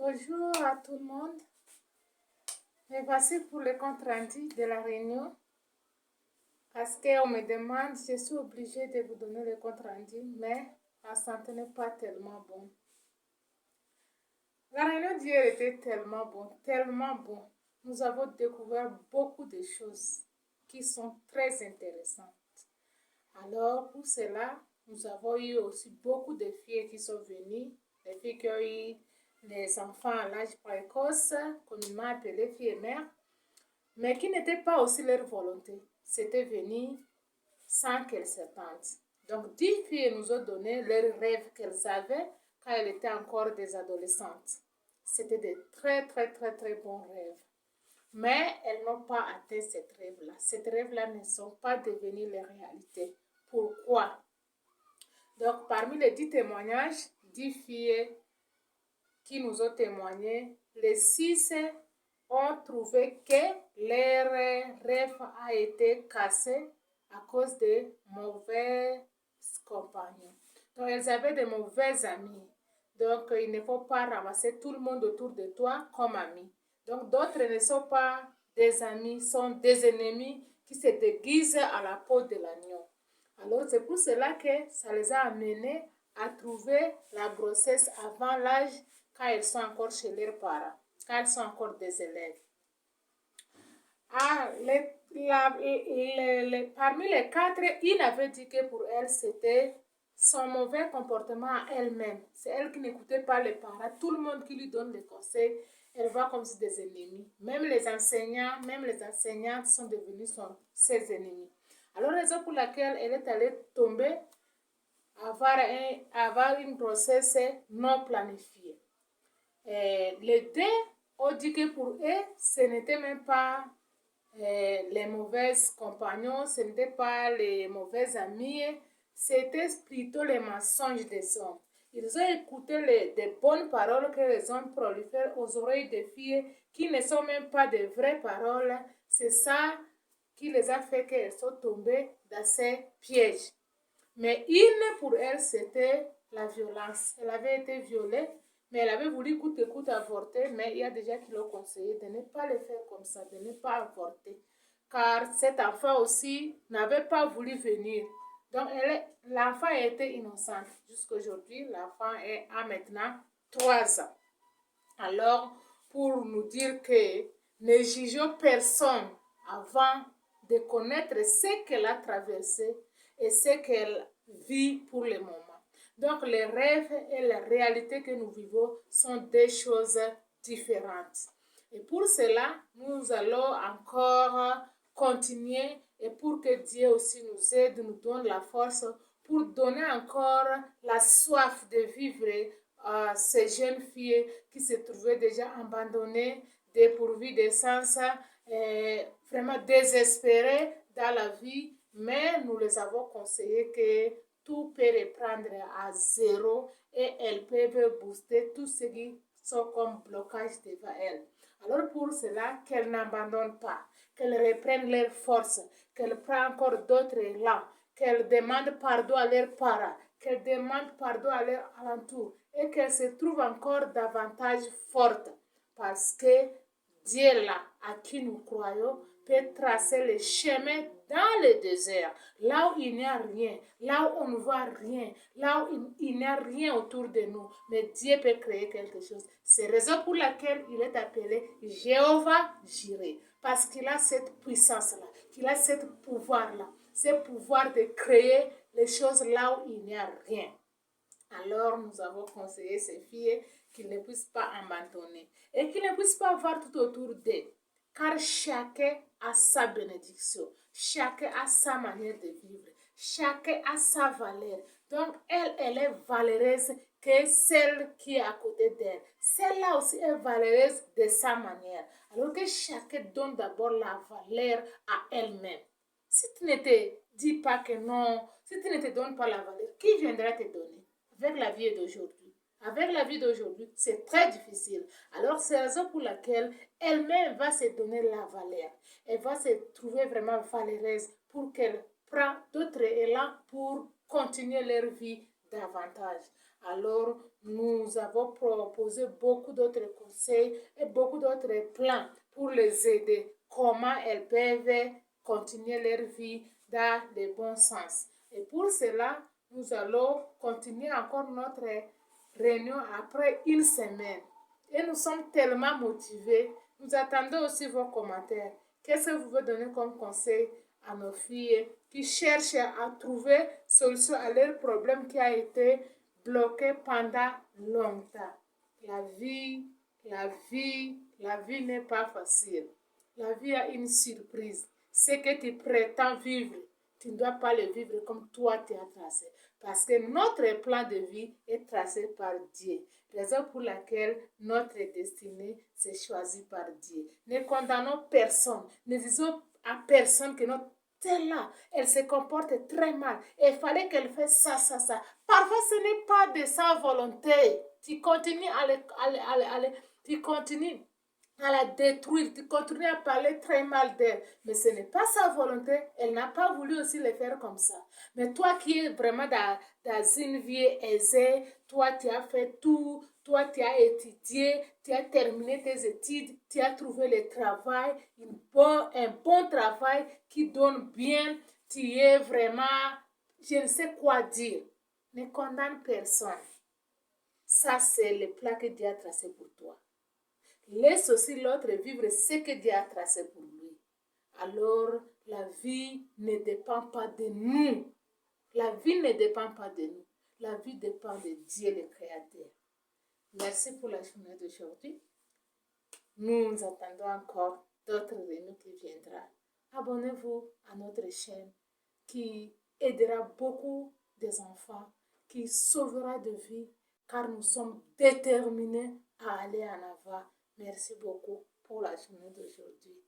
Bonjour à tout le monde. Me voici pour le compte rendu de la réunion. Parce qu'on me demande, je suis obligée de vous donner le compte rendu, mais la santé n'est pas tellement bonne. La réunion d'hier était tellement bon, tellement bon. Nous avons découvert beaucoup de choses qui sont très intéressantes. Alors, pour cela, nous avons eu aussi beaucoup de filles qui sont venues, des filles qui ont eu les enfants à l'âge précoce, communément appelés filles et mères, mais qui n'étaient pas aussi leur volonté. C'était venir sans qu'elles se pensent. Donc, 10 filles nous ont donné leurs rêves qu'elles avaient quand elles étaient encore des adolescentes. C'était de très, très, très, très bons rêves. Mais elles n'ont pas atteint ces rêves-là. Ces rêves-là ne sont pas devenus les réalités. Pourquoi? Donc, parmi les 10 témoignages, 10 filles qui nous ont témoigné, les 6 ont trouvé que leur rêve a été cassé à cause de mauvais compagnons. Donc, elles avaient de mauvais amis. Donc, il ne faut pas ramasser tout le monde autour de toi comme amis. Donc, d'autres ne sont pas des amis, sont des ennemis qui se déguisent à la peau de l'agneau. Alors, c'est pour cela que ça les a amenés à trouver la grossesse avant l'âge quand elles sont encore chez leurs parents, quand elles sont encore des élèves. Parmi les 4, une avait dit que pour elle, c'était son mauvais comportement à elle-même. C'est elle qui n'écoutait pas les parents. Tout le monde qui lui donne des conseils, elle voit comme si des ennemis. Même les enseignantes sont devenus ses ennemis. Alors, raison pour laquelle elle est allée tomber, avoir une grossesse non planifiée. Les deux ont dit que pour eux, ce n'était même pas les mauvais compagnons, ce n'était pas les mauvais amis, c'était plutôt les mensonges des hommes. Ils ont écouté des bonnes paroles que les hommes prolifèrent aux oreilles des filles qui ne sont même pas de vraies paroles. C'est ça qui les a fait qu'elles sont tombées dans ces pièges. Mais une, pour elle, c'était la violence. Elle avait été violée, mais elle avait voulu coûte que coûte avorter, mais il y a des gens qui l'ont conseillé de ne pas le faire comme ça, de ne pas avorter. Car cet enfant aussi n'avait pas voulu venir. Donc, l'enfant était innocente. Jusqu'à aujourd'hui, l'enfant a maintenant 3 ans. Alors, pour nous dire que ne jugeons personne avant de connaître ce qu'elle a traversé et ce qu'elle vit pour le moment. Donc, les rêves et la réalité que nous vivons sont des choses différentes. Et pour cela, nous allons encore continuer et pour que Dieu aussi nous aide, nous donne la force pour donner encore la soif de vivre à ces jeunes filles qui se trouvaient déjà abandonnées, dépourvues de sens, vraiment désespérées dans la vie, mais nous les avons conseillé que tout peut reprendre à zéro et elles peuvent booster tout ce qui sont comme blocage devant elles. Alors pour cela, qu'elles n'abandonnent pas, qu'elles reprennent leur force, qu'elles prennent encore d'autres élans, qu'elles demandent pardon à leurs parents, qu'elles demandent pardon à leur alentour et qu'elles se trouvent encore davantage fortes parce que Dieu là, à qui nous croyons, peut tracer le chemin dans le désert, là où il n'y a rien, là où on ne voit rien, là où il n'y a rien autour de nous. Mais Dieu peut créer quelque chose. C'est la raison pour laquelle il est appelé Jéhovah Jireh, parce qu'il a cette puissance-là, qu'il a ce pouvoir-là, ce pouvoir de créer les choses là où il n'y a rien. Alors, nous avons conseillé ces filles qu'ils ne puissent pas abandonner et qu'ils ne puissent pas voir tout autour d'eux. Car chacun a sa bénédiction, chacun a sa manière de vivre, chacun a sa valeur. Donc, elle est valeureuse que celle qui est à côté d'elle. Celle-là aussi est valeureuse de sa manière. Alors que chacun donne d'abord la valeur à elle-même. Si tu ne te dis pas que non, si tu ne te donnes pas la valeur, qui viendra te donner? Avec la vie d'aujourd'hui. Avec la vie d'aujourd'hui, c'est très difficile. Alors, c'est la raison pour laquelle elle-même va se donner la valeur. Elle va se trouver vraiment valeureuse pour qu'elle prenne d'autres élans pour continuer leur vie davantage. Alors, nous avons proposé beaucoup d'autres conseils et beaucoup d'autres plans pour les aider. Comment elles peuvent continuer leur vie dans le bon sens. Et pour cela, nous allons continuer encore notre réunion après une semaine. Et nous sommes tellement motivés. Nous attendons aussi vos commentaires. Qu'est-ce que vous voulez donner comme conseil à nos filles qui cherchent à trouver solution à leur problème qui a été bloqué pendant longtemps? La vie, la vie n'est pas facile. La vie a une surprise. Ce que tu prétends vivre, tu ne dois pas le vivre comme toi tu as tracé. Parce que notre plan de vie est tracé par Dieu. Raison pour laquelle notre destinée c'est choisi par Dieu. Ne condamnons personne. Ne disons à personne que notre telle là, elle se comporte très mal. Et il fallait qu'elle fasse ça, ça, ça. Parfois, ce n'est pas de sa volonté. Tu continues tu continues à la détruire, tu continues à parler très mal d'elle. Mais ce n'est pas sa volonté. Elle n'a pas voulu aussi le faire comme ça. Mais toi qui es vraiment dans une vie aisée, toi tu as fait tout, toi tu as étudié, tu as terminé tes études, tu as trouvé le travail, un bon travail qui donne bien, tu es vraiment, je ne sais quoi dire. Ne condamne personne. Ça, c'est le plan que Dieu a tracé pour toi. Laisse aussi l'autre vivre ce que Dieu a tracé pour lui. Alors, la vie ne dépend pas de nous. La vie ne dépend pas de nous. La vie dépend de Dieu le Créateur. Merci pour la journée d'aujourd'hui. Nous attendons encore d'autres réunions qui viendront. Abonnez-vous à notre chaîne qui aidera beaucoup des enfants, qui sauvera de vie, car nous sommes déterminés à aller en avant. Merci beaucoup pour la journée d'aujourd'hui.